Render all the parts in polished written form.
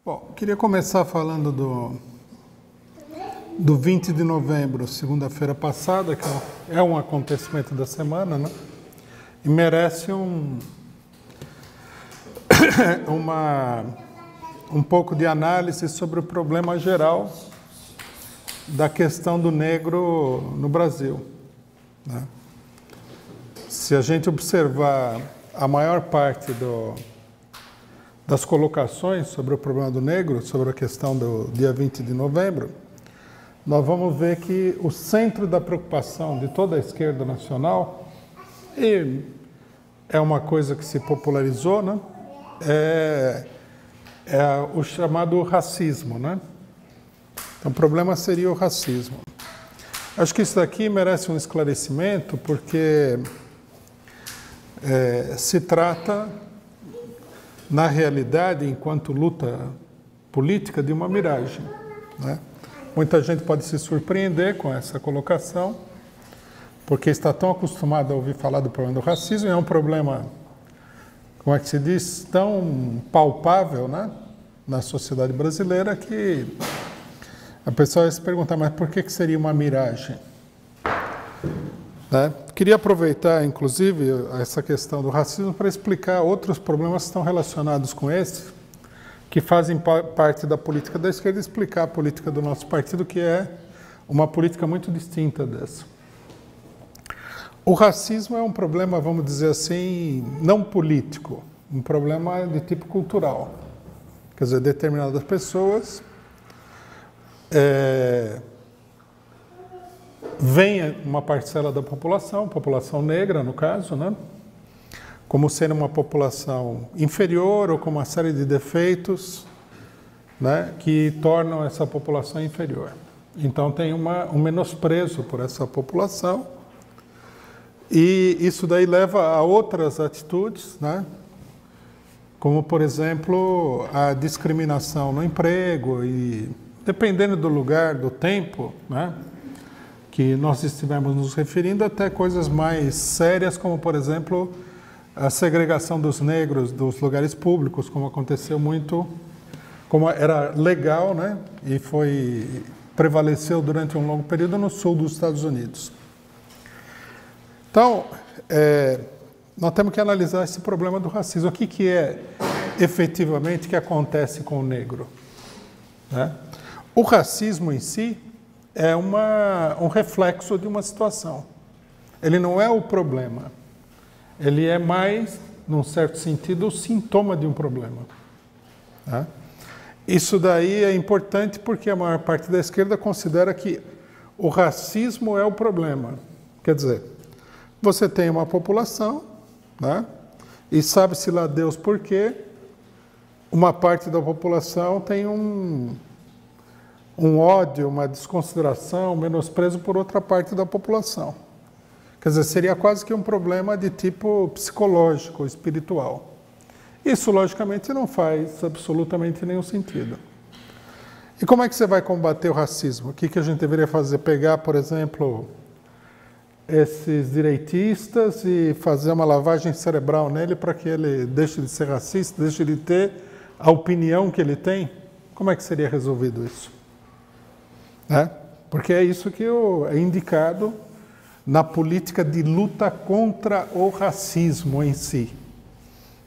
Bom, queria começar falando do 20 de novembro, segunda-feira passada, que é um acontecimento da semana, né? E merece um pouco de análise sobre o problema geral da questão do negro no Brasil, né? Se a gente observar a maior parte das colocações sobre o problema do negro, sobre a questão do dia 20 de novembro, nós vamos ver que o centro da preocupação de toda a esquerda nacional, e é uma coisa que se popularizou, né? É o chamado racismo, né? Então, o problema seria o racismo. Acho que isso daqui merece um esclarecimento, porque se trata, na realidade, enquanto luta política, de uma miragem, né? Muita gente pode se surpreender com essa colocação, porque está tão acostumado a ouvir falar do problema do racismo, e é um problema, como é que se diz, tão palpável, né, na sociedade brasileira, que a pessoa vai se perguntar, mas por que seria uma miragem? Né? Queria aproveitar, inclusive, essa questão do racismo para explicar outros problemas que estão relacionados com esse, que fazem parte da política da esquerda, explicar a política do nosso partido, que é uma política muito distinta dessa. O racismo é um problema, vamos dizer assim, não político, um problema de tipo cultural. Quer dizer, determinadas pessoas vem uma parcela da população negra, no caso, né, como sendo uma população inferior ou com uma série de defeitos, né, que tornam essa população inferior. Então tem um menosprezo por essa população, e isso daí leva a outras atitudes, né, como, por exemplo, a discriminação no emprego, e dependendo do lugar, do tempo, né, que nós estivemos nos referindo, até coisas mais sérias, como, por exemplo, a segregação dos negros dos lugares públicos, como aconteceu muito, como era legal, né, e prevaleceu durante um longo período no sul dos Estados Unidos. Então, nós temos que analisar esse problema do racismo. O que é efetivamente que acontece com o negro, né? O racismo em si é um reflexo de uma situação. Ele não é o problema. Ele é mais, num certo sentido, o sintoma de um problema, né? Isso daí é importante porque a maior parte da esquerda considera que o racismo é o problema. Quer dizer, você tem uma população, né, e sabe-se lá Deus por quê, uma parte da população tem um ódio, uma desconsideração, um menosprezo por outra parte da população. Quer dizer, seria quase que um problema de tipo psicológico, espiritual. Isso, logicamente, não faz absolutamente nenhum sentido. E como é que você vai combater o racismo? O que a gente deveria fazer? Pegar, por exemplo, esses direitistas e fazer uma lavagem cerebral nele para que ele deixe de ser racista, deixe de ter a opinião que ele tem? Como é que seria resolvido isso? Né? Porque é isso que é indicado na política de luta contra o racismo em si.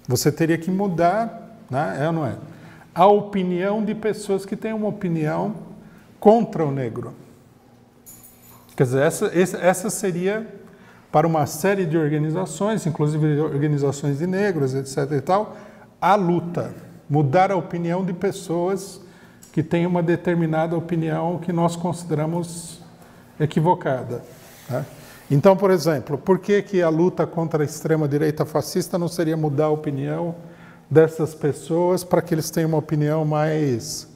Você teria que mudar, né, ou não é, a opinião de pessoas que têm uma opinião contra o negro. Quer dizer, essa seria, para uma série de organizações, inclusive organizações de negros, etc. e tal, a luta. Mudar a opinião de pessoas que têm uma determinada opinião que nós consideramos equivocada, né? Então, por exemplo, por que a luta contra a extrema-direita fascista não seria mudar a opinião dessas pessoas para que eles tenham uma opinião mais,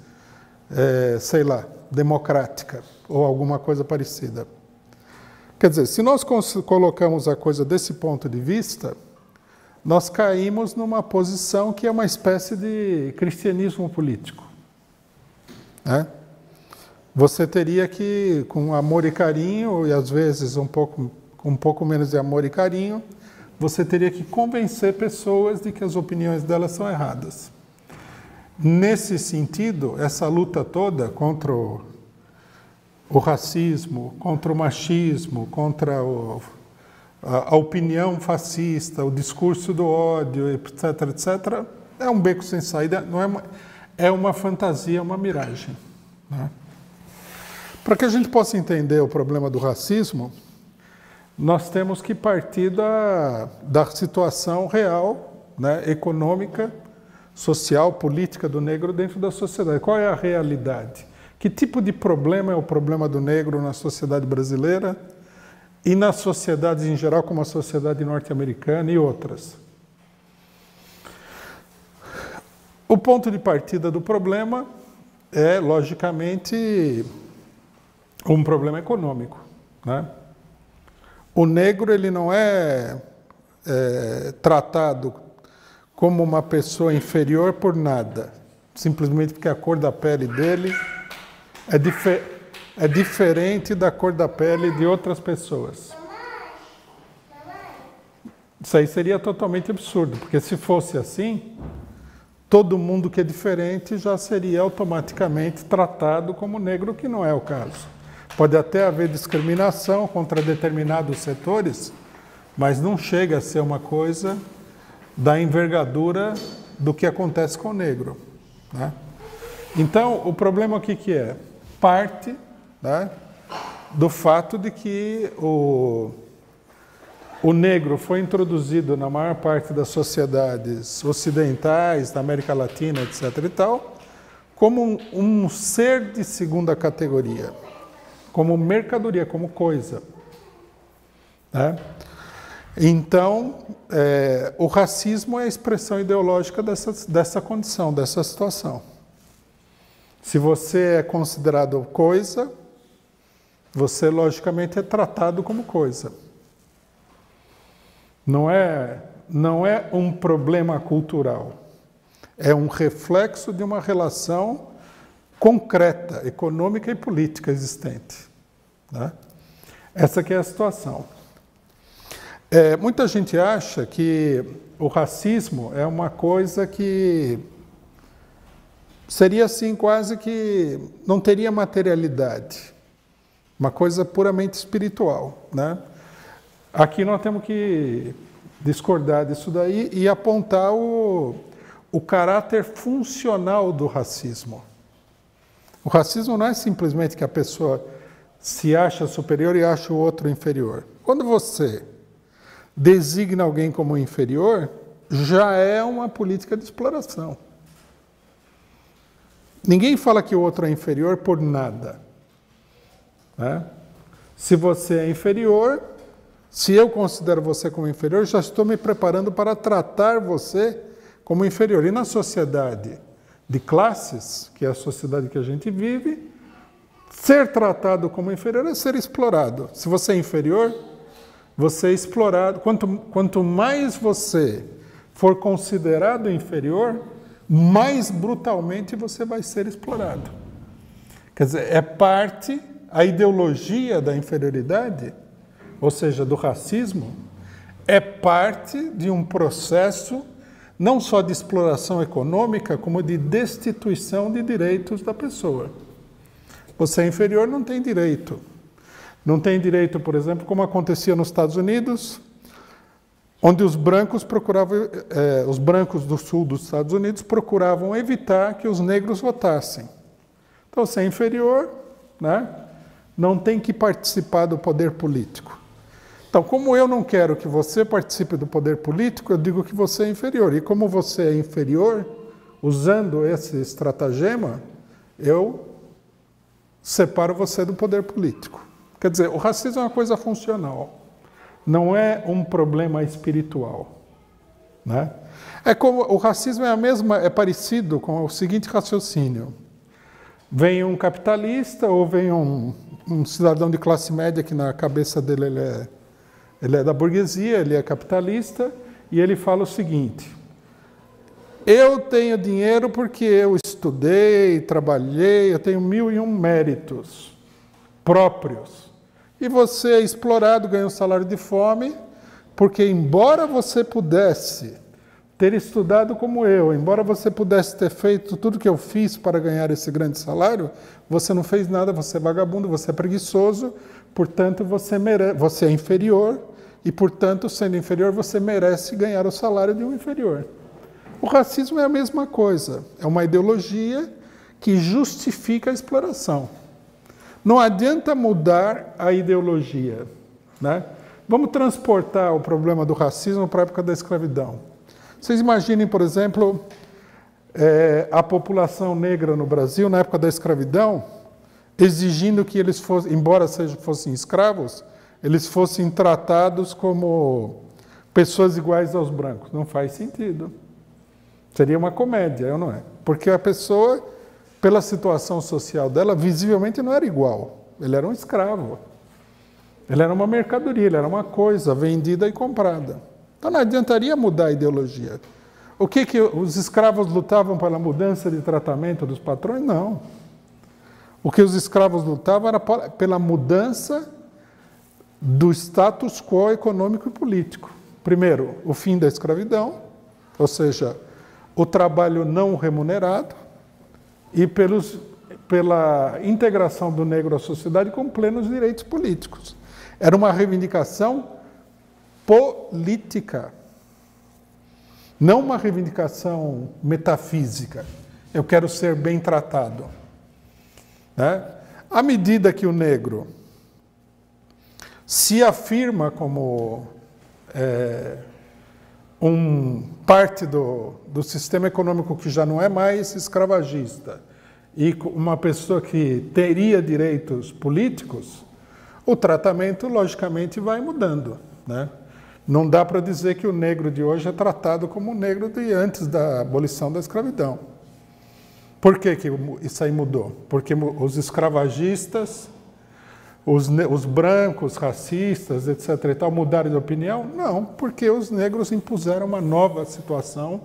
sei lá, democrática ou alguma coisa parecida? Quer dizer, se nós colocamos a coisa desse ponto de vista, nós caímos numa posição que é uma espécie de cristianismo político, né? Você teria que, com amor e carinho, e às vezes com um pouco menos de amor e carinho, você teria que convencer pessoas de que as opiniões delas são erradas. nesse sentido, essa luta toda contra o racismo, contra o machismo, contra a opinião fascista, o discurso do ódio, etc., etc., é um beco sem saída, não é uma fantasia, é uma miragem. Né? Para que a gente possa entender o problema do racismo, nós temos que partir da situação real, né, econômica, social, política do negro dentro da sociedade. Qual é a realidade? Que tipo de problema é o problema do negro na sociedade brasileira e nas sociedades em geral, como a sociedade norte-americana e outras? O ponto de partida do problema é, logicamente, um problema econômico, né? O negro ele não é tratado como uma pessoa inferior por nada, simplesmente porque a cor da pele dele é diferente da cor da pele de outras pessoas. Isso aí seria totalmente absurdo, porque se fosse assim, todo mundo que é diferente já seria automaticamente tratado como negro, que não é o caso. Pode até haver discriminação contra determinados setores, mas não chega a ser uma coisa da envergadura do que acontece com o negro. Né? Então, o problema aqui que é? Parte, né, do fato de que o negro foi introduzido na maior parte das sociedades ocidentais, da América Latina, etc. e tal, como um ser de segunda categoria, como mercadoria, como coisa. Né? Então, o racismo é a expressão ideológica dessa condição, dessa situação. Se você é considerado coisa, você logicamente é tratado como coisa. Não é um problema cultural, é um reflexo de uma relação concreta, econômica e política existente. Né? Essa que é a situação. Muita gente acha que o racismo é uma coisa que seria assim quase que não teria materialidade, uma coisa puramente espiritual, né? Aqui nós temos que discordar disso daí e apontar o caráter funcional do racismo. O racismo não é simplesmente que a pessoa se acha superior e acha o outro inferior. Quando você designa alguém como inferior, já é uma política de exploração. Ninguém fala que o outro é inferior por nada. Né? Se você é inferior, se eu considero você como inferior, já estou me preparando para tratar você como inferior. E na sociedade de classes, que é a sociedade que a gente vive, ser tratado como inferior é ser explorado. Se você é inferior, você é explorado. Quanto mais você for considerado inferior, mais brutalmente você vai ser explorado. Quer dizer, é parte, a ideologia da inferioridade, ou seja, do racismo, é parte de um processo não só de exploração econômica, como de destituição de direitos da pessoa. Você é inferior, não tem direito. Não tem direito, por exemplo, como acontecia nos Estados Unidos, onde os brancos os brancos do sul dos Estados Unidos procuravam evitar que os negros votassem. Então, você é inferior, né? Não tem que participar do poder político. Então, como eu não quero que você participe do poder político, eu digo que você é inferior. E como você é inferior, usando esse estratagema, eu separo você do poder político. Quer dizer, o racismo é uma coisa funcional, não é um problema espiritual. Né? O racismo é parecido com o seguinte raciocínio. Vem um capitalista ou vem um cidadão de classe média que na cabeça dele ele é da burguesia, ele é capitalista, e ele fala o seguinte: eu tenho dinheiro porque eu estudei, trabalhei, eu tenho 1001 méritos próprios. E você é explorado, ganha um salário de fome, porque embora você pudesse ter estudado como eu. Embora você pudesse ter feito tudo que eu fiz para ganhar esse grande salário, você não fez nada, você é vagabundo, você é preguiçoso, portanto você é inferior e, portanto, sendo inferior, você merece ganhar o salário de um inferior. O racismo é a mesma coisa, é uma ideologia que justifica a exploração. Não adianta mudar a ideologia, né? Vamos transportar o problema do racismo para a época da escravidão. Vocês imaginem, por exemplo, a população negra no Brasil, na época da escravidão, exigindo que eles fossem, embora fossem escravos, eles fossem tratados como pessoas iguais aos brancos. Não faz sentido. Seria uma comédia, não é? Porque a pessoa, pela situação social dela, visivelmente não era igual. Ele era um escravo. Ele era uma mercadoria, ele era uma coisa vendida e comprada. Então não adiantaria mudar a ideologia. O que os escravos lutavam pela mudança de tratamento dos patrões? Não. O que os escravos lutavam era pela mudança do status quo econômico e político. Primeiro, o fim da escravidão, ou seja, o trabalho não remunerado, e pela integração do negro à sociedade com plenos direitos políticos. Era uma reivindicação política, não uma reivindicação metafísica. Eu quero ser bem tratado. Né? À medida que o negro se afirma como parte do sistema econômico que já não é mais escravagista e uma pessoa que teria direitos políticos, o tratamento, logicamente, vai mudando. Né? Não dá para dizer que o negro de hoje é tratado como o negro de antes da abolição da escravidão. Por que isso aí mudou? Porque os escravagistas, os brancos, racistas, etc. e tal, mudaram de opinião? Não, porque os negros impuseram uma nova situação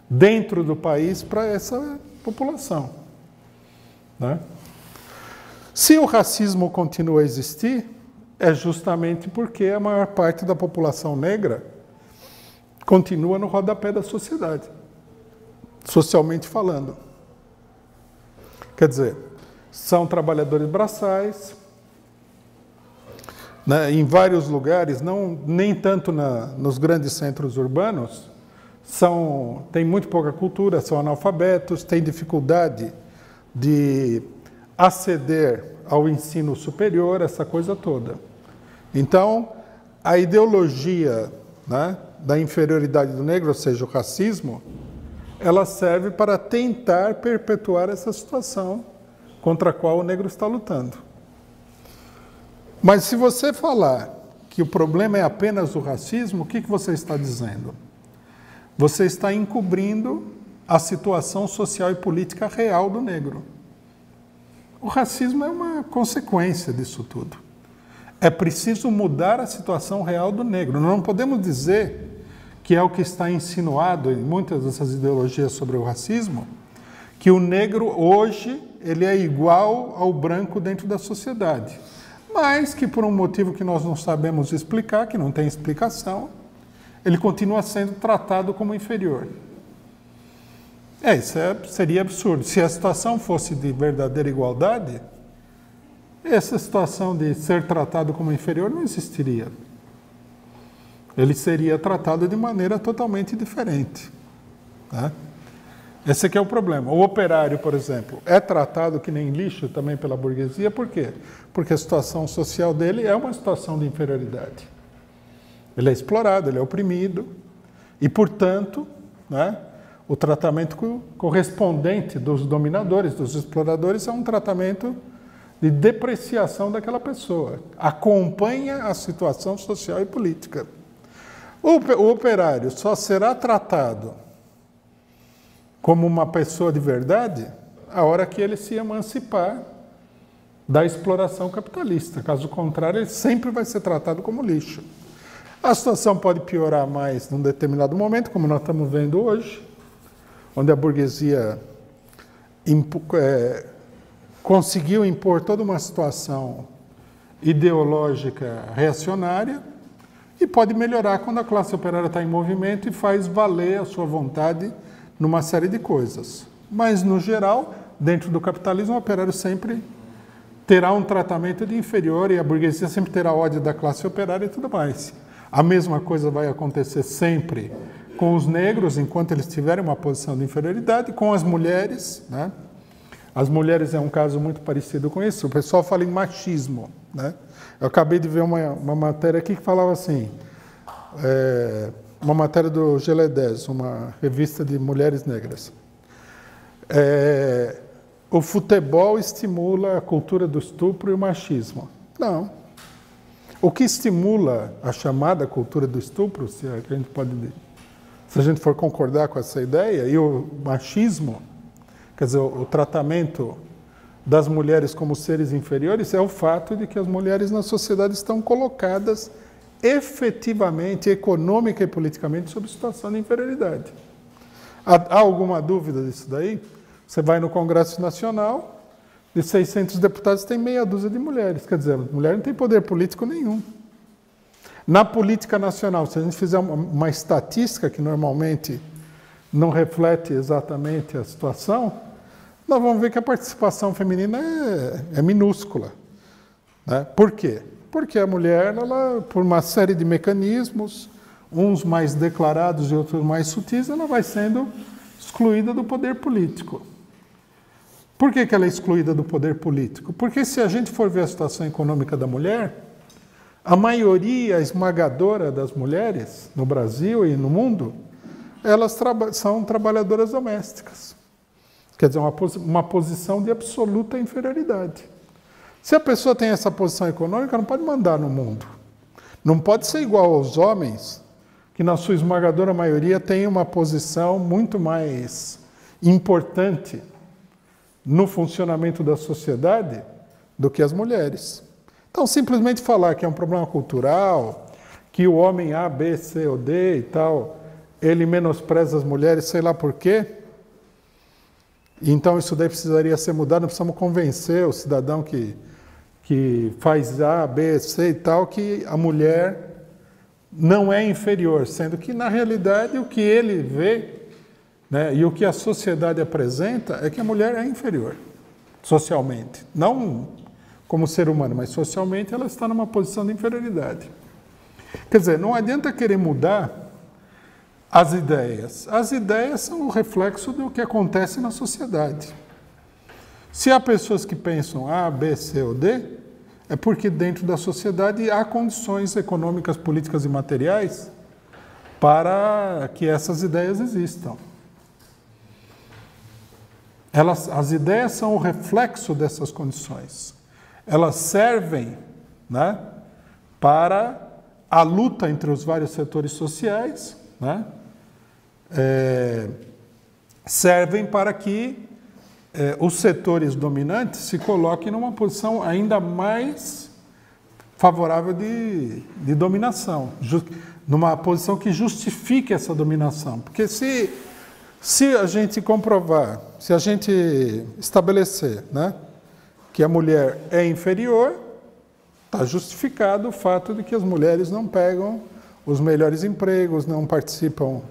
dentro do país para essa população. Né? Se o racismo continua a existir, é justamente porque a maior parte da população negra continua no rodapé da sociedade, socialmente falando. Quer dizer, são trabalhadores braçais, né, em vários lugares, nem tanto nos grandes centros urbanos, têm muito pouca cultura, são analfabetos, têm dificuldade de aceder ao ensino superior, essa coisa toda. Então, a ideologia, né, da inferioridade do negro, ou seja, o racismo, ela serve para tentar perpetuar essa situação contra a qual o negro está lutando. Mas se você falar que o problema é apenas o racismo, o que você está dizendo? Você está encobrindo a situação social e política real do negro. O racismo é uma consequência disso tudo. É preciso mudar a situação real do negro. Nós não podemos dizer que é o que está insinuado em muitas dessas ideologias sobre o racismo, que o negro hoje ele é igual ao branco dentro da sociedade. Mas que por um motivo que nós não sabemos explicar, que não tem explicação, ele continua sendo tratado como inferior. Isso seria absurdo. Se a situação fosse de verdadeira igualdade, essa situação de ser tratado como inferior não existiria. Ele seria tratado de maneira totalmente diferente. Né? Esse aqui é o problema. O operário, por exemplo, é tratado que nem lixo também pela burguesia. Por quê? Porque a situação social dele é uma situação de inferioridade. Ele é explorado, ele é oprimido e, portanto, né, o tratamento correspondente dos dominadores, dos exploradores, é um tratamento de depreciação daquela pessoa. Acompanha a situação social e política. O operário só será tratado como uma pessoa de verdade a hora que ele se emancipar da exploração capitalista. Caso contrário, ele sempre vai ser tratado como lixo. A situação pode piorar mais num determinado momento, como nós estamos vendo hoje, onde a burguesia conseguiu impor toda uma situação ideológica reacionária, e pode melhorar quando a classe operária está em movimento e faz valer a sua vontade numa série de coisas. Mas, no geral, dentro do capitalismo, o operário sempre terá um tratamento de inferior e a burguesia sempre terá ódio da classe operária e tudo mais. A mesma coisa vai acontecer sempre com os negros, enquanto eles tiverem uma posição de inferioridade, com as mulheres, né? As mulheres é um caso muito parecido com isso. O pessoal fala em machismo, né? Eu acabei de ver uma matéria aqui que falava assim, uma matéria do Geledés, uma revista de mulheres negras. O futebol estimula a cultura do estupro e o machismo. Não. O que estimula a chamada cultura do estupro, se a gente for concordar com essa ideia, e o machismo, quer dizer, o tratamento das mulheres como seres inferiores, é o fato de que as mulheres na sociedade estão colocadas efetivamente, econômica e politicamente, sob situação de inferioridade. Há alguma dúvida disso daí? Você vai no Congresso Nacional, de 600 deputados tem meia dúzia de mulheres. Quer dizer, a mulher não tem poder político nenhum. Na política nacional, se a gente fizer uma estatística que normalmente não reflete exatamente a situação, nós vamos ver que a participação feminina é minúscula. Né? Por quê? Porque a mulher, ela, por uma série de mecanismos, uns mais declarados e outros mais sutis, ela vai sendo excluída do poder político. Por que ela é excluída do poder político? Porque se a gente for ver a situação econômica da mulher, a maioria esmagadora das mulheres no Brasil e no mundo, elas são trabalhadoras domésticas. Quer dizer, uma posição de absoluta inferioridade. Se a pessoa tem essa posição econômica, não pode mandar no mundo. Não pode ser igual aos homens, que na sua esmagadora maioria têm uma posição muito mais importante no funcionamento da sociedade do que as mulheres. Então, simplesmente falar que é um problema cultural, que o homem A, B, C ou D e tal, ele menospreza as mulheres, sei lá por quê. Então, isso daí precisaria ser mudado, nós precisamos convencer o cidadão que faz A, B, C e tal, que a mulher não é inferior, sendo que, na realidade, o que ele vê, né, e o que a sociedade apresenta é que a mulher é inferior, socialmente. Não como ser humano, mas socialmente ela está numa posição de inferioridade. Quer dizer, não adianta querer mudar as ideias. As ideias são o reflexo do que acontece na sociedade. Se há pessoas que pensam A, B, C ou D, é porque dentro da sociedade há condições econômicas, políticas e materiais para que essas ideias existam. As ideias são o reflexo dessas condições. Elas servem, né, para a luta entre os vários setores sociais, né, servem para que os setores dominantes se coloquem numa posição ainda mais favorável de dominação, numa posição que justifique essa dominação. Porque se a gente comprovar, se a gente estabelecer, né, que a mulher é inferior, está justificado o fato de que as mulheres não pegam os melhores empregos, não participam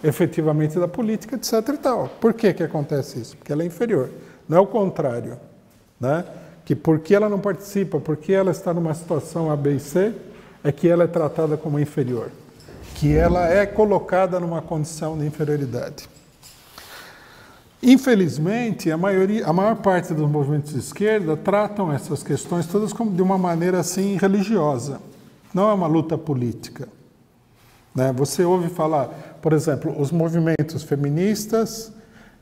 efetivamente da política, etc. e tal. Por que acontece isso? Porque ela é inferior. Não é o contrário, né? Que porque ela não participa, porque ela está numa situação A, B e C, é que ela é tratada como inferior. Que ela é colocada numa condição de inferioridade. Infelizmente, a maior parte dos movimentos de esquerda tratam essas questões todas como de uma maneira assim religiosa. Não é uma luta política. Né? Você ouve falar, por exemplo, os movimentos feministas,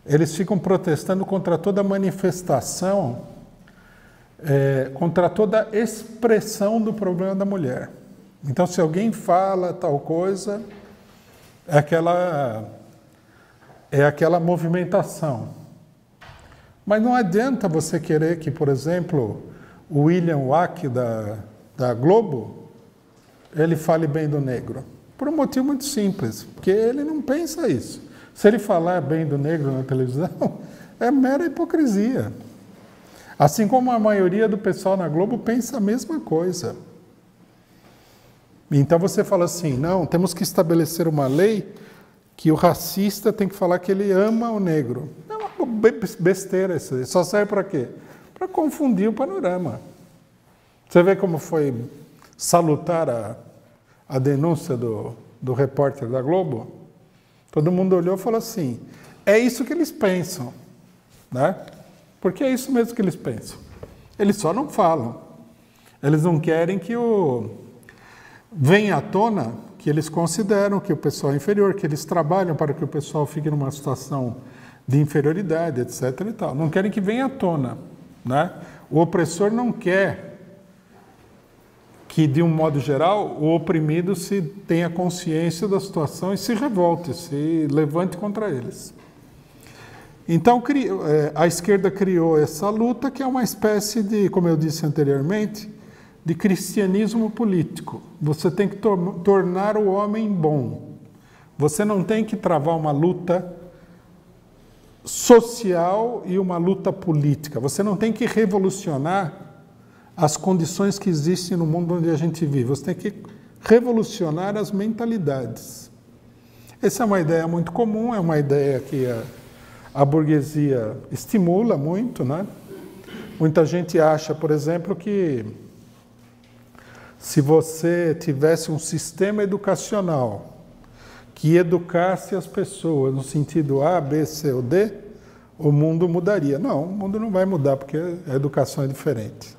eles ficam protestando contra toda manifestação, contra toda expressão do problema da mulher. Então, se alguém fala tal coisa, é aquela movimentação. Mas não adianta você querer que, por exemplo, o William Wack da Globo, ele fale bem do negro. Por um motivo muito simples, porque ele não pensa isso. Se ele falar bem do negro na televisão, é mera hipocrisia. Assim como a maioria do pessoal na Globo pensa a mesma coisa. Então você fala assim, não, temos que estabelecer uma lei que o racista tem que falar que ele ama o negro. É uma besteira isso aí. Só serve para quê? Para confundir o panorama. Você vê como foi salutar a denúncia do repórter da Globo? Todo mundo olhou e falou assim, é isso que eles pensam, né? Porque é isso mesmo que eles pensam. Eles só não falam. Eles não querem que venha à tona que eles consideram que o pessoal é inferior, que eles trabalham para que o pessoal fique numa situação de inferioridade, etc. e tal. Não querem que venha à tona, né? O opressor não quer que, de um modo geral, o oprimido se tenha consciência da situação e se revolte, se levante contra eles. Então, a esquerda criou essa luta, que é uma espécie de, como eu disse anteriormente, de cristianismo político. Você tem que tornar o homem bom. Você não tem que travar uma luta social e uma luta política. Você não tem que revolucionar as condições que existem no mundo onde a gente vive. Você tem que revolucionar as mentalidades. Essa é uma ideia muito comum, é uma ideia que a burguesia estimula muito, né? Muita gente acha, por exemplo, que se você tivesse um sistema educacional que educasse as pessoas no sentido A, B, C ou D, o mundo mudaria. Não, o mundo não vai mudar porque a educação é diferente.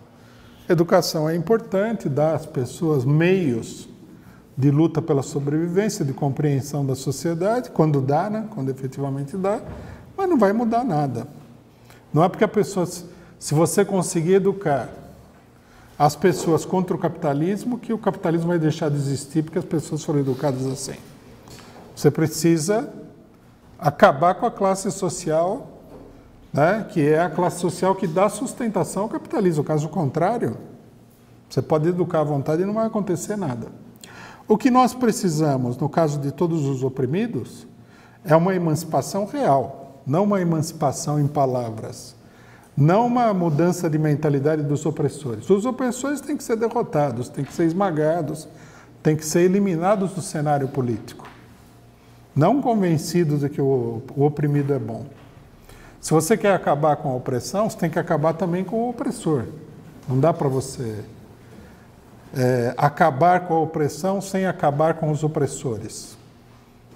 A educação é importante, dá às pessoas meios de luta pela sobrevivência, de compreensão da sociedade, quando dá, né? Quando efetivamente dá, mas não vai mudar nada. Não é porque a pessoa, se você conseguir educar as pessoas contra o capitalismo, que o capitalismo vai deixar de existir porque as pessoas foram educadas assim. Você precisa acabar com a classe social, né, que é a classe social que dá sustentação ao capitalismo. Caso contrário, você pode educar à vontade e não vai acontecer nada. O que nós precisamos, no caso de todos os oprimidos, é uma emancipação real, não uma emancipação em palavras. Não uma mudança de mentalidade dos opressores. Os opressores têm que ser derrotados, têm que ser esmagados, têm que ser eliminados do cenário político. Não convencidos de que o oprimido é bom. Se você quer acabar com a opressão, você tem que acabar também com o opressor. Não dá para você acabar com a opressão sem acabar com os opressores,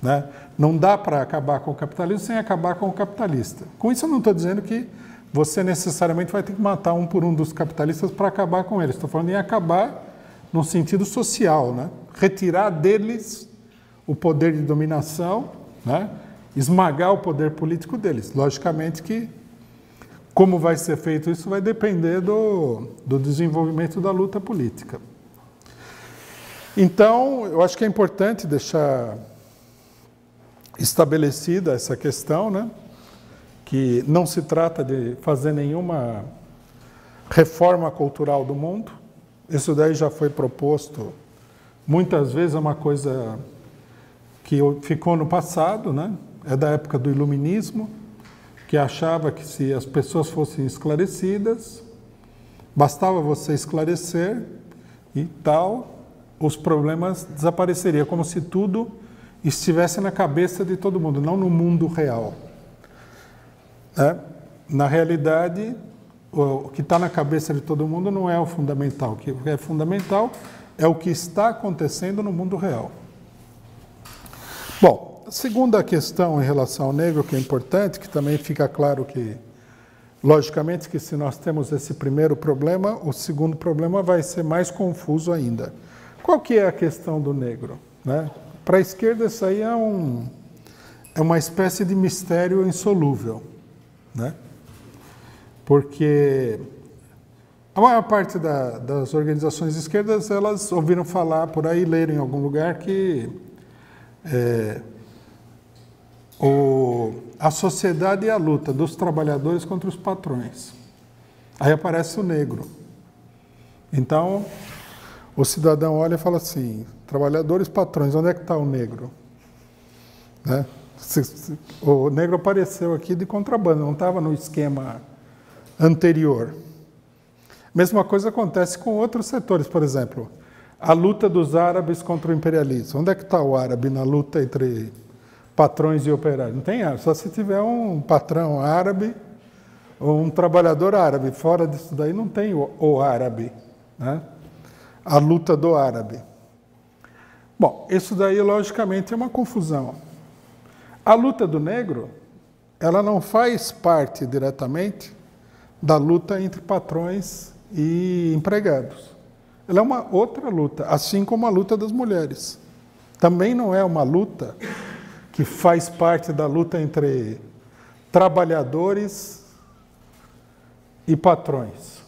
né? Não dá para acabar com o capitalismo sem acabar com o capitalista. Com isso eu não estou dizendo que você necessariamente vai ter que matar um por um dos capitalistas para acabar com eles. Estou falando em acabar no sentido social, né? Retirar deles o poder de dominação, né? Esmagar o poder político deles. Logicamente que, como vai ser feito isso, vai depender do desenvolvimento da luta política. Então, eu acho que é importante deixar estabelecida essa questão, né? Que não se trata de fazer nenhuma reforma cultural do mundo. Isso daí já foi proposto muitas vezes, é uma coisa que ficou no passado, né? É da época do iluminismo, que achava que se as pessoas fossem esclarecidas, bastava você esclarecer e tal, os problemas desapareceriam, como se tudo estivesse na cabeça de todo mundo, não no mundo real. Na realidade, o que está na cabeça de todo mundo não é o fundamental. O que é fundamental é o que está acontecendo no mundo real. Bom, a segunda questão em relação ao negro, que é importante, que também fica claro que, logicamente, que se nós temos esse primeiro problema, o segundo problema vai ser mais confuso ainda. Qual que é a questão do negro, né? Para a esquerda, isso aí é uma espécie de mistério insolúvel, né? Porque a maior parte das organizações de esquerdas, elas ouviram falar por aí, leram em algum lugar que a sociedade é a luta dos trabalhadores contra os patrões. Aí aparece o negro. Então, o cidadão olha e fala assim, trabalhadores, patrões, onde é que está o negro? Né? O negro apareceu aqui de contrabando, não estava no esquema anterior. Mesma coisa acontece com outros setores, por exemplo, a luta dos árabes contra o imperialismo. Onde é que está o árabe na luta entre patrões e operários? Não tem árabe, só se tiver um patrão árabe ou um trabalhador árabe. Fora disso daí não tem o árabe, né? A luta do árabe. Bom, isso daí logicamente é uma confusão. A luta do negro, ela não faz parte diretamente da luta entre patrões e empregados. Ela é uma outra luta, assim como a luta das mulheres. Também não é uma luta que faz parte da luta entre trabalhadores e patrões.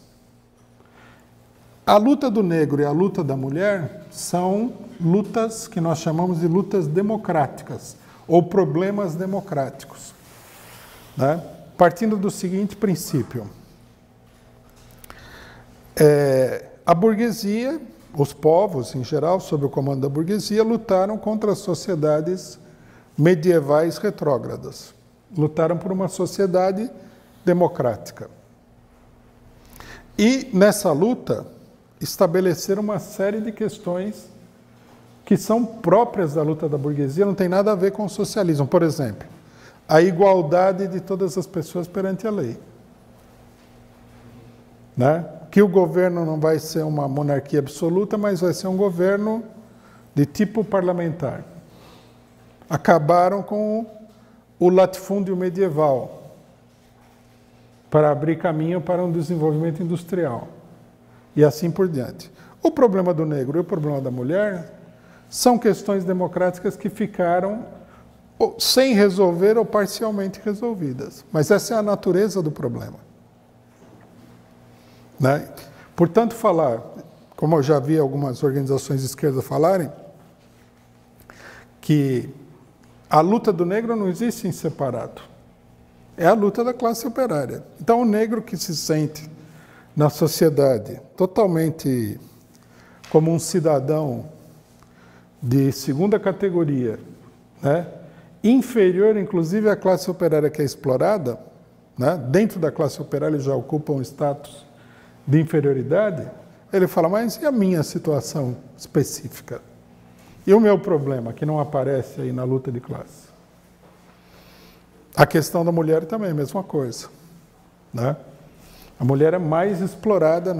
A luta do negro e a luta da mulher são lutas que nós chamamos de lutas democráticas, ou problemas democráticos, né? Partindo do seguinte princípio. A burguesia, os povos em geral, sob o comando da burguesia, lutaram contra as sociedades medievais retrógradas. Lutaram por uma sociedade democrática. E, nessa luta, estabeleceram uma série de questões que são próprias da luta da burguesia, não tem nada a ver com o socialismo. Por exemplo, a igualdade de todas as pessoas perante a lei, né? Que o governo não vai ser uma monarquia absoluta, mas vai ser um governo de tipo parlamentar. Acabaram com o latifúndio medieval para abrir caminho para um desenvolvimento industrial e assim por diante. O problema do negro e o problema da mulher são questões democráticas que ficaram sem resolver ou parcialmente resolvidas. Mas essa é a natureza do problema, né? Portanto, falar, como eu já vi algumas organizações de esquerda falarem, que a luta do negro não existe em separado. É a luta da classe operária. Então, o negro que se sente na sociedade totalmente como um cidadão de segunda categoria, né? Inferior, inclusive, à classe operária que é explorada, né? Dentro da classe operária ele já ocupa um status de inferioridade, ele fala, mas e a minha situação específica? E o meu problema, que não aparece aí na luta de classe? A questão da mulher também é a mesma coisa, né? A mulher é mais explorada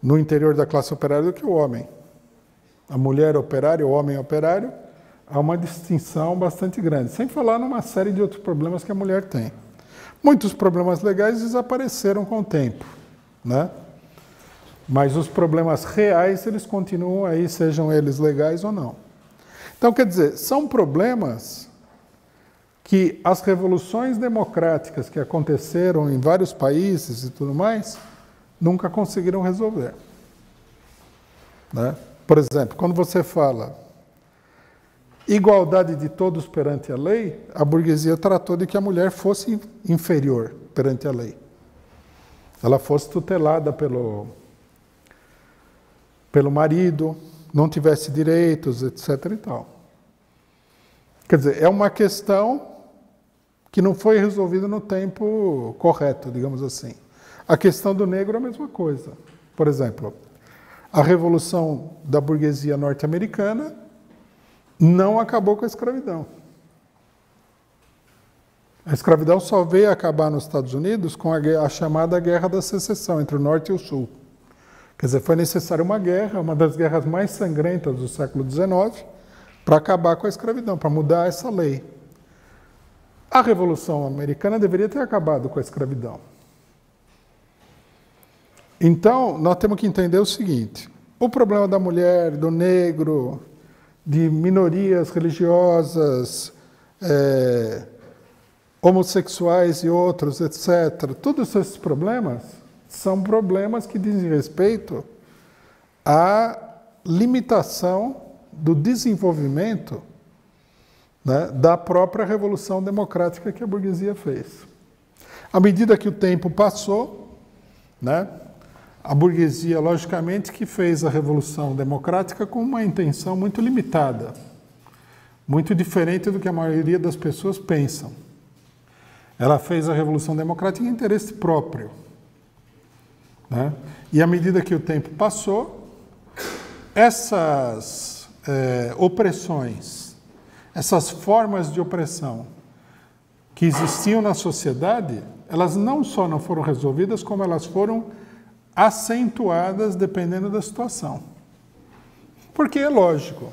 no interior da classe operária do que o homem. A mulher operária, o homem operário, há uma distinção bastante grande, sem falar numa série de outros problemas que a mulher tem. Muitos problemas legais desapareceram com o tempo, né? Mas os problemas reais, eles continuam aí, sejam eles legais ou não. Então, quer dizer, são problemas que as revoluções democráticas que aconteceram em vários países e tudo mais, nunca conseguiram resolver, né? Por exemplo, quando você fala igualdade de todos perante a lei, a burguesia tratou de que a mulher fosse inferior perante a lei. Ela fosse tutelada pelo marido, não tivesse direitos, etc. e tal. Quer dizer, é uma questão que não foi resolvida no tempo correto, digamos assim. A questão do negro é a mesma coisa. Por exemplo, a revolução da burguesia norte-americana não acabou com a escravidão. A escravidão só veio acabar nos Estados Unidos com a chamada Guerra da Secessão entre o Norte e o Sul. Quer dizer, foi necessária uma guerra, uma das guerras mais sangrentas do século XIX, para acabar com a escravidão, para mudar essa lei. A Revolução Americana deveria ter acabado com a escravidão. Então, nós temos que entender o seguinte: o problema da mulher, do negro, de minorias religiosas, homossexuais e outros, etc. Todos esses problemas são problemas que dizem respeito à limitação do desenvolvimento, né, da própria revolução democrática que a burguesia fez. À medida que o tempo passou, né, a burguesia, logicamente, que fez a revolução democrática com uma intenção muito limitada, muito diferente do que a maioria das pessoas pensam. Ela fez a revolução democrática em interesse próprio, né? E à medida que o tempo passou, essas opressões, essas formas de opressão que existiam na sociedade, elas não só não foram resolvidas, como elas foram acentuadas dependendo da situação. Porque é lógico,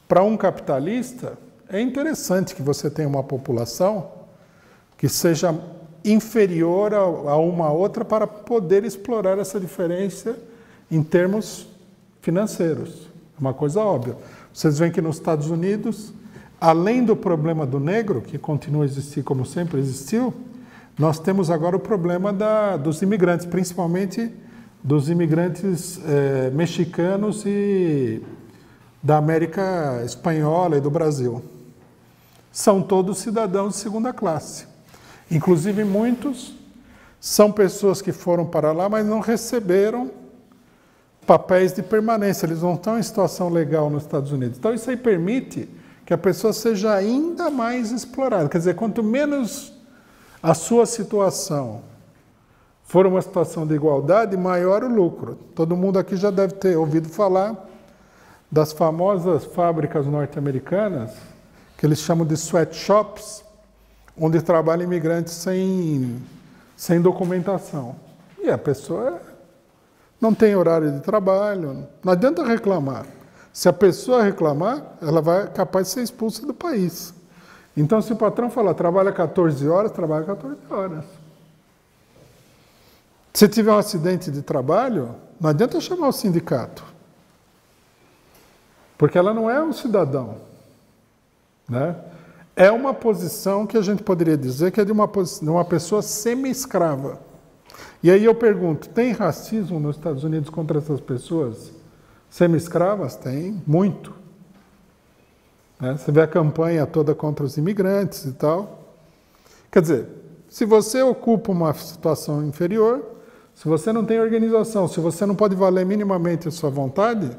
para um capitalista, é interessante que você tenha uma população que seja inferior a uma outra para poder explorar essa diferença em termos financeiros. É uma coisa óbvia. Vocês veem que nos Estados Unidos, além do problema do negro, que continua a existir como sempre existiu, nós temos agora o problema dos imigrantes, principalmente dos imigrantes mexicanos e da América Espanhola e do Brasil. São todos cidadãos de segunda classe. Inclusive, muitos são pessoas que foram para lá, mas não receberam papéis de permanência. Eles não estão em situação legal nos Estados Unidos. Então, isso aí permite que a pessoa seja ainda mais explorada. Quer dizer, quanto menos a sua situação for uma situação de igualdade, maior o lucro. Todo mundo aqui já deve ter ouvido falar das famosas fábricas norte-americanas, que eles chamam de sweatshops, onde trabalham imigrantes sem documentação. E a pessoa não tem horário de trabalho, não adianta reclamar. Se a pessoa reclamar, ela vai capaz de ser expulsa do país. Então, se o patrão falar, trabalha 14 horas, trabalha 14 horas. Se tiver um acidente de trabalho, não adianta chamar o sindicato. Porque ela não é um cidadão, né? É uma posição que a gente poderia dizer que é de uma pessoa semi-escrava. E aí eu pergunto, tem racismo nos Estados Unidos contra essas pessoas semi-escravas? Tem, muito. Né? Você vê a campanha toda contra os imigrantes e tal. Quer dizer, se você ocupa uma situação inferior, se você não tem organização, se você não pode valer minimamente a sua vontade,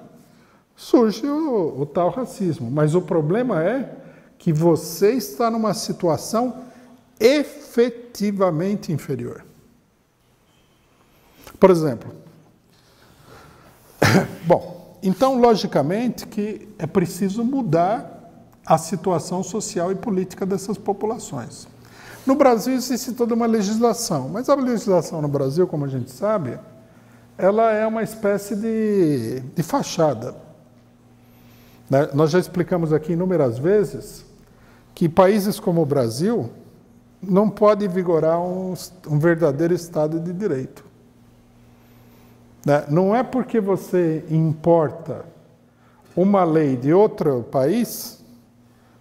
surge o tal racismo. Mas o problema é que você está numa situação efetivamente inferior. Por exemplo, bom, então, logicamente, que é preciso mudar a situação social e política dessas populações. No Brasil existe toda uma legislação, mas a legislação no Brasil, como a gente sabe, ela é uma espécie de fachada. Né? Nós já explicamos aqui inúmeras vezes que países como o Brasil não pode vigorar um verdadeiro Estado de Direito. Né? Não é porque você importa uma lei de outro país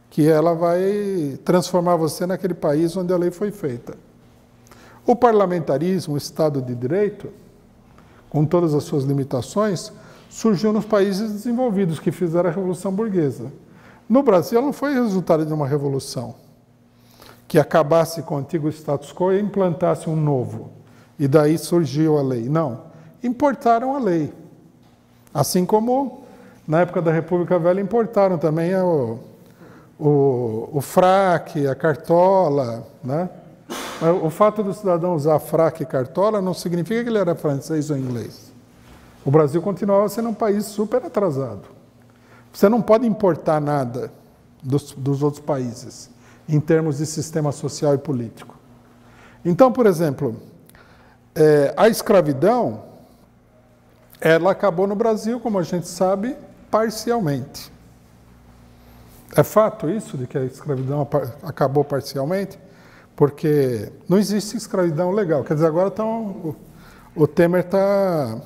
que ela vai transformar você naquele país onde a lei foi feita. O parlamentarismo, o Estado de Direito, com todas as suas limitações, surgiu nos países desenvolvidos que fizeram a Revolução Burguesa. No Brasil, não foi resultado de uma revolução que acabasse com o antigo status quo e implantasse um novo. E daí surgiu a lei. Não. Importaram a lei. Assim como, na época da República Velha, importaram também o fraque, a cartola. Né? O fato do cidadão usar fraque e cartola não significa que ele era francês ou inglês. O Brasil continuava sendo um país super atrasado. Você não pode importar nada dos outros países, em termos de sistema social e político. Então, por exemplo, a escravidão, ela acabou no Brasil, como a gente sabe, parcialmente. É fato isso, de que a escravidão acabou parcialmente? Porque não existe escravidão legal. Quer dizer, agora o Temer está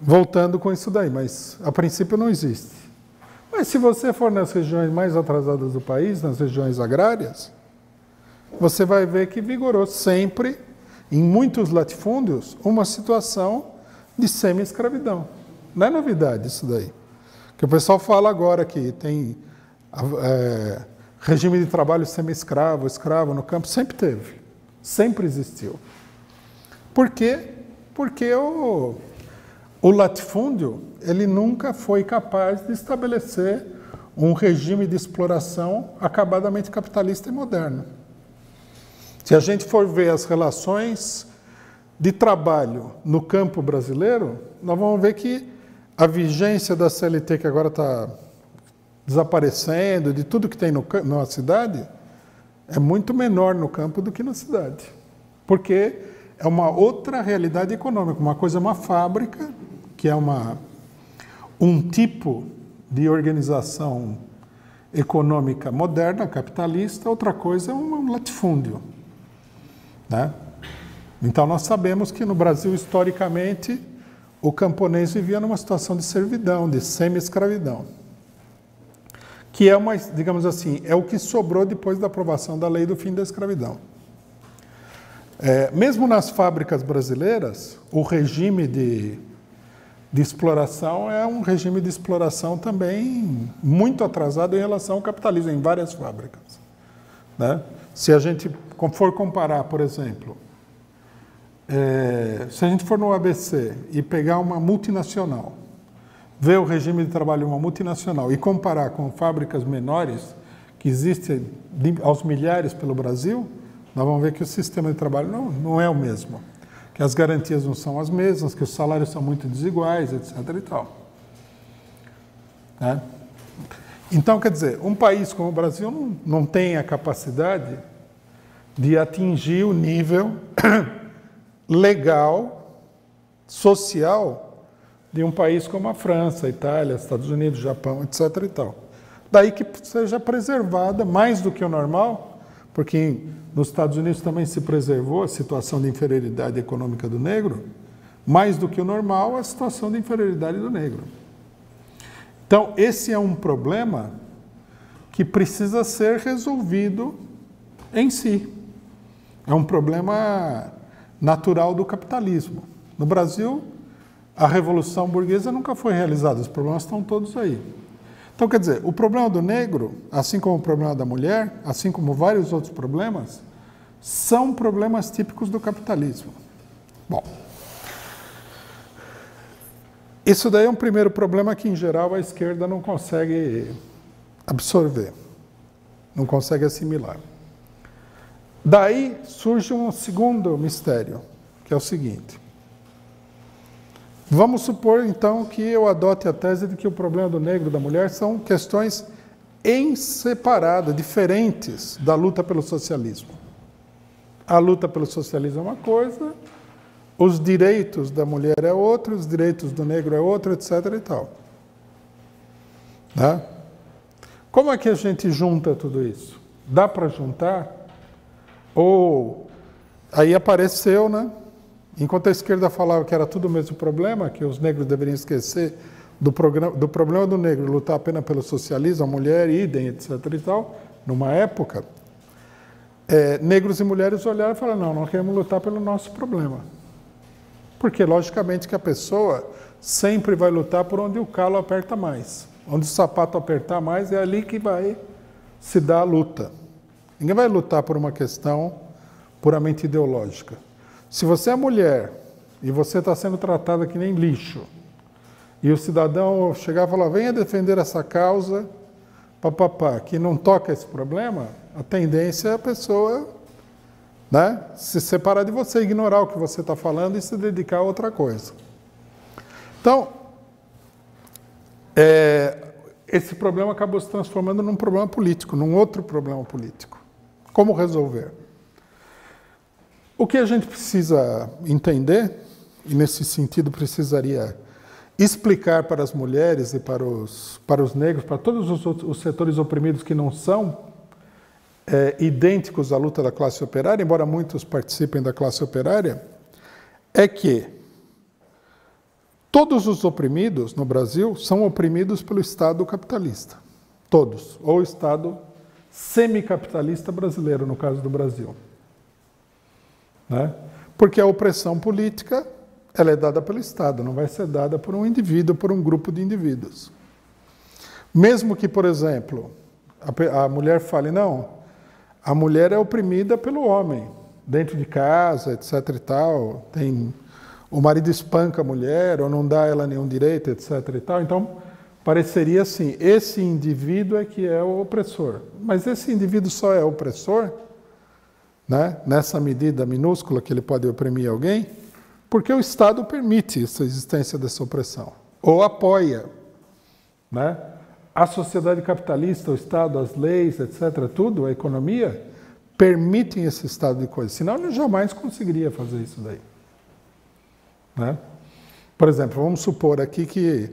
voltando com isso daí, mas a princípio não existe. Mas se você for nas regiões mais atrasadas do país, nas regiões agrárias, você vai ver que vigorou sempre, em muitos latifúndios, uma situação de semi-escravidão. Não é novidade isso daí. Que o pessoal fala agora que tem regime de trabalho semi-escravo, escravo no campo, sempre teve. Sempre existiu. Por quê? Porque o latifúndio, ele nunca foi capaz de estabelecer um regime de exploração acabadamente capitalista e moderno. Se a gente for ver as relações de trabalho no campo brasileiro, nós vamos ver que a vigência da CLT, que agora está desaparecendo, de tudo que tem na cidade, é muito menor no campo do que na cidade. Porque é uma outra realidade econômica. Uma coisa é uma fábrica, que é um tipo de organização econômica moderna, capitalista, outra coisa é um latifúndio, né? Então nós sabemos que no Brasil, historicamente, o camponês vivia numa situação de servidão, de semi-escravidão, que é digamos assim, é o que sobrou depois da aprovação da lei do fim da escravidão. Mesmo nas fábricas brasileiras, o regime de exploração é um regime de exploração também muito atrasado em relação ao capitalismo, em várias fábricas, né? Se a gente for comparar, por exemplo, se a gente for no ABC e pegar uma multinacional, ver o regime de trabalho de uma multinacional e comparar com fábricas menores que existem aos milhares pelo Brasil, nós vamos ver que o sistema de trabalho não é o mesmo, que as garantias não são as mesmas, que os salários são muito desiguais, etc. e tal. Né? Então, quer dizer, um país como o Brasil não tem a capacidade de atingir o nível legal, social, de um país como a França, a Itália, Estados Unidos, Japão, etc. e tal. Daí que seja preservada mais do que o normal, porque nos Estados Unidos também se preservou a situação de inferioridade econômica do negro, mais do que o normal a situação de inferioridade do negro. Então, esse é um problema que precisa ser resolvido em si. É um problema natural do capitalismo. No Brasil, a Revolução Burguesa nunca foi realizada, os problemas estão todos aí. Então, quer dizer, o problema do negro, assim como o problema da mulher, assim como vários outros problemas, são problemas típicos do capitalismo. Bom, isso daí é um primeiro problema que, em geral, a esquerda não consegue absorver, não consegue assimilar. Daí surge um segundo mistério, que é o seguinte. Vamos supor, então, que eu adote a tese de que o problema do negro e da mulher são questões em separado, diferentes da luta pelo socialismo. A luta pelo socialismo é uma coisa, os direitos da mulher é outra, os direitos do negro é outra, etc. e tal. Né? Como é que a gente junta tudo isso? Dá para juntar? Ou aí apareceu, né? Enquanto a esquerda falava que era tudo o mesmo problema, que os negros deveriam esquecer do problema do negro, lutar apenas pelo socialismo, a mulher, idem, etc. e tal, numa época, negros e mulheres olharam e falaram, não, nós queremos lutar pelo nosso problema. Porque, logicamente, que a pessoa sempre vai lutar por onde o calo aperta mais. Onde o sapato apertar mais, é ali que vai se dar a luta. Ninguém vai lutar por uma questão puramente ideológica. Se você é mulher e você está sendo tratada que nem lixo, e o cidadão chegar e falar, venha defender essa causa, papapá, que não toca esse problema, a tendência é a pessoa, né, se separar de você, ignorar o que você está falando e se dedicar a outra coisa. Então, esse problema acabou se transformando num problema político, num outro problema político. Como resolver? O que a gente precisa entender, e nesse sentido precisaria explicar para as mulheres e para os negros, para todos os setores oprimidos que não são idênticos à luta da classe operária, embora muitos participem da classe operária, é que todos os oprimidos no Brasil são oprimidos pelo Estado capitalista. Todos. Ou o Estado semicapitalista brasileiro, no caso do Brasil. Né? Porque a opressão política ela é dada pelo Estado, não vai ser dada por um indivíduo, por um grupo de indivíduos. Mesmo que, por exemplo, a mulher fale, não, a mulher é oprimida pelo homem, dentro de casa, etc. e tal, o marido espanca a mulher, ou não dá a ela nenhum direito, etc. e tal. Então, pareceria assim, esse indivíduo é que é o opressor. Mas esse indivíduo só é opressor, né, nessa medida minúscula que ele pode oprimir alguém, porque o Estado permite essa existência dessa opressão. ou apoia, né? A sociedade capitalista, o Estado, as leis, etc., tudo, a economia, permitem esse estado de coisas. Senão, ele jamais conseguiria fazer isso daí. Né? Por exemplo, vamos supor aqui que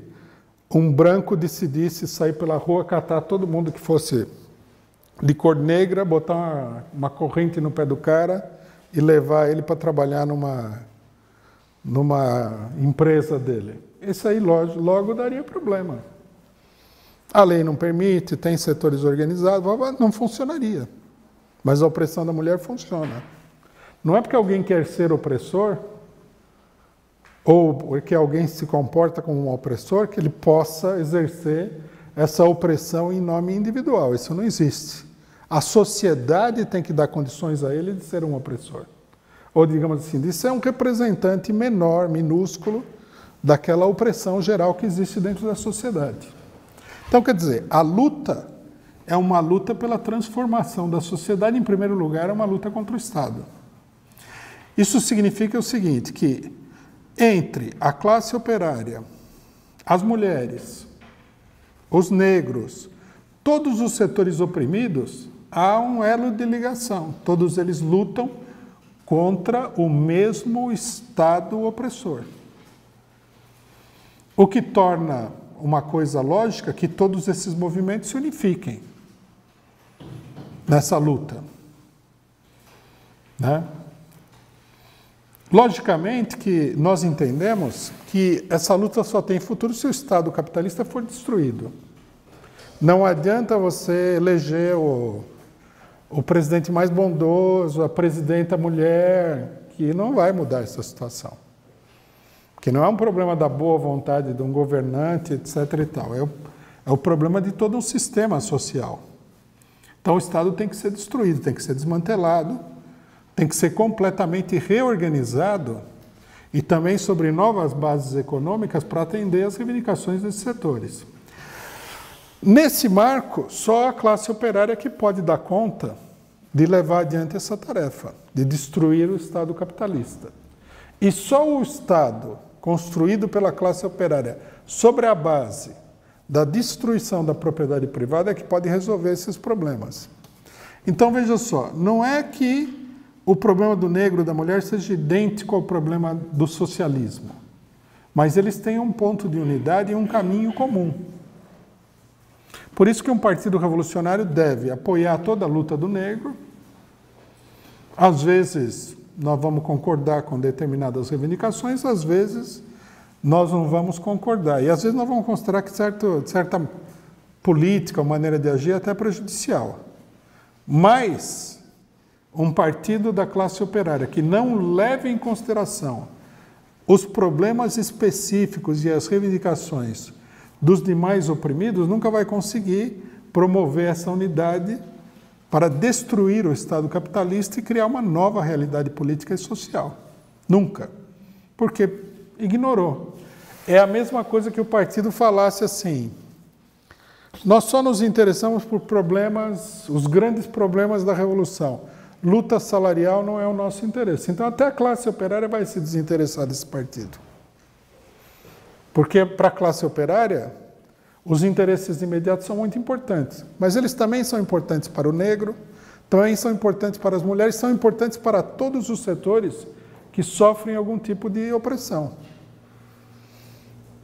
um branco decidisse sair pela rua, catar todo mundo que fosse de cor negra, botar uma corrente no pé do cara e levar ele para trabalhar numa empresa dele. Isso aí logo daria problema. A lei não permite, tem setores organizados, não funcionaria. Mas a opressão da mulher funciona. Não é porque alguém quer ser opressor, ou porque alguém se comporta como um opressor, que ele possa exercer essa opressão em nome individual. Isso não existe. A sociedade tem que dar condições a ele de ser um opressor. Ou, digamos assim, de ser um representante menor, minúsculo, daquela opressão geral que existe dentro da sociedade. Então, quer dizer, a luta é uma luta pela transformação da sociedade. Em primeiro lugar, é uma luta contra o Estado. Isso significa o seguinte, que entre a classe operária, as mulheres, os negros, todos os setores oprimidos, há um elo de ligação. Todos eles lutam contra o mesmo Estado opressor. O que torna uma coisa lógica que todos esses movimentos se unifiquem nessa luta. Né? Logicamente que nós entendemos que essa luta só tem futuro se o Estado capitalista for destruído. Não adianta você eleger o presidente mais bondoso, a presidenta mulher, que não vai mudar essa situação. Que não é um problema da boa vontade de um governante, etc. e tal. É o problema de todo um sistema social. Então o Estado tem que ser destruído, tem que ser desmantelado, tem que ser completamente reorganizado e também sobre novas bases econômicas para atender às reivindicações desses setores. Nesse marco, só a classe operária que pode dar conta de levar adiante essa tarefa, de destruir o Estado capitalista. E só o Estado construído pela classe operária sobre a base da destruição da propriedade privada é que pode resolver esses problemas. Então, veja só, não é que o problema do negro e da mulher seja idêntico ao problema do socialismo, mas eles têm um ponto de unidade e um caminho comum. Por isso que um partido revolucionário deve apoiar toda a luta do negro. Às vezes nós vamos concordar com determinadas reivindicações, às vezes nós não vamos concordar. E às vezes nós vamos considerar que certa política ou maneira de agir é até prejudicial. Mas um partido da classe operária que não leve em consideração os problemas específicos e as reivindicações dos demais oprimidos nunca vai conseguir promover essa unidade para destruir o Estado capitalista e criar uma nova realidade política e social. Nunca. Porque ignorou. É a mesma coisa que o partido falasse assim: nós só nos interessamos por problemas, os grandes problemas da revolução. Luta salarial não é o nosso interesse. Então até a classe operária vai se desinteressar desse partido. Porque para a classe operária, os interesses imediatos são muito importantes, mas eles também são importantes para o negro, também são importantes para as mulheres, são importantes para todos os setores que sofrem algum tipo de opressão.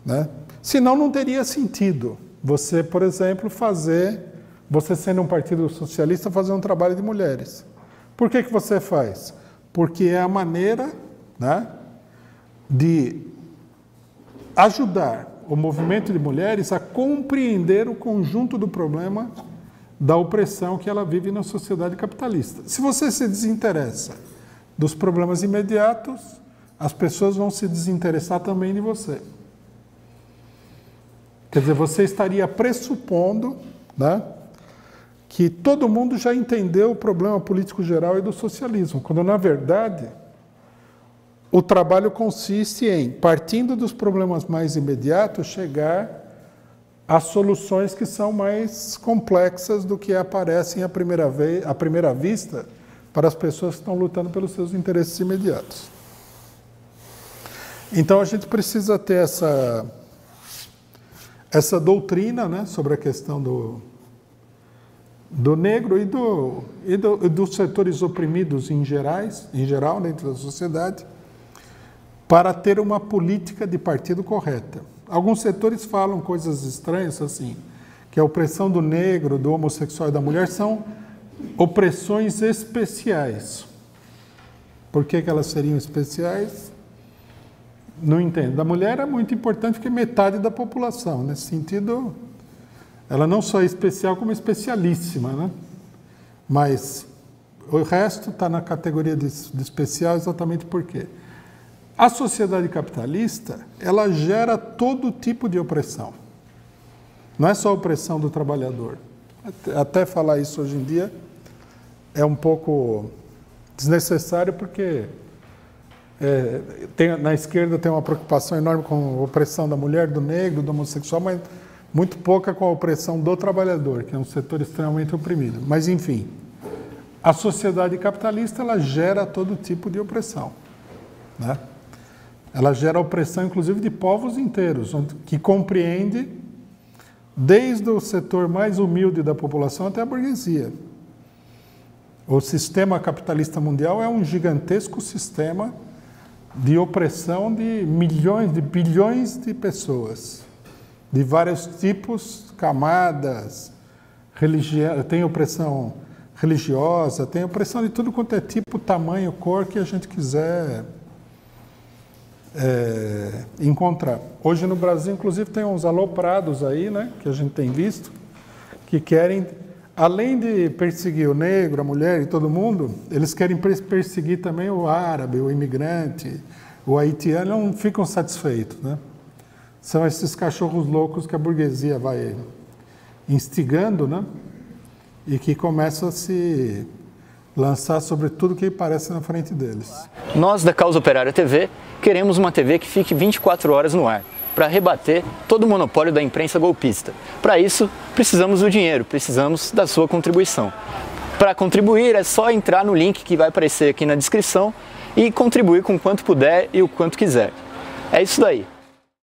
Né? Senão não teria sentido você, por exemplo, você sendo um partido socialista, fazer um trabalho de mulheres. Por que você faz? Porque é a maneira, né, de ajudar o movimento de mulheres a compreender o conjunto do problema da opressão que ela vive na sociedade capitalista. Se você se desinteressa dos problemas imediatos, as pessoas vão se desinteressar também de você. Quer dizer, você estaria pressupondo, né, que todo mundo já entendeu o problema político geral e do socialismo, quando, na verdade, o trabalho consiste em, partindo dos problemas mais imediatos, chegar a soluções que são mais complexas do que aparecem à primeira vista para as pessoas que estão lutando pelos seus interesses imediatos. Então, a gente precisa ter essa doutrina, né, sobre a questão do negro e dos setores oprimidos em geral, dentro da sociedade, para ter uma política de partido correta. Alguns setores falam coisas estranhas, assim, que a opressão do negro, do homossexual e da mulher são opressões especiais. Por que elas seriam especiais? Não entendo. Da mulher é muito importante porque é metade da população. Nesse sentido, ela não só é especial, como é especialíssima, né? Mas o resto está na categoria de especial exatamente por quê? A sociedade capitalista, ela gera todo tipo de opressão. Não é só a opressão do trabalhador. Até falar isso hoje em dia é um pouco desnecessário porque na esquerda tem uma preocupação enorme com a opressão da mulher, do negro, do homossexual, mas muito pouca com a opressão do trabalhador, que é um setor extremamente oprimido. Mas, enfim, a sociedade capitalista, ela gera todo tipo de opressão, né? Ela gera opressão, inclusive, de povos inteiros, que compreende desde o setor mais humilde da população até a burguesia. O sistema capitalista mundial é um gigantesco sistema de opressão de milhões, de bilhões de pessoas, de vários tipos, camadas, tem opressão religiosa, tem opressão de tudo quanto é tipo, tamanho, cor que a gente quiser encontrar. Hoje no Brasil, inclusive, tem uns aloprados aí, né, que a gente tem visto, que querem, além de perseguir o negro, a mulher e todo mundo, eles querem perseguir também o árabe, o imigrante, o haitiano, não ficam satisfeitos, né? São esses cachorros loucos que a burguesia vai instigando, né? E que começam a se lançar sobre tudo que aparece na frente deles. Nós da Causa Operária TV queremos uma TV que fique 24 horas no ar, para rebater todo o monopólio da imprensa golpista. Para isso, precisamos do dinheiro, precisamos da sua contribuição. Para contribuir é só entrar no link que vai aparecer aqui na descrição e contribuir com quanto puder e o quanto quiser. É isso daí.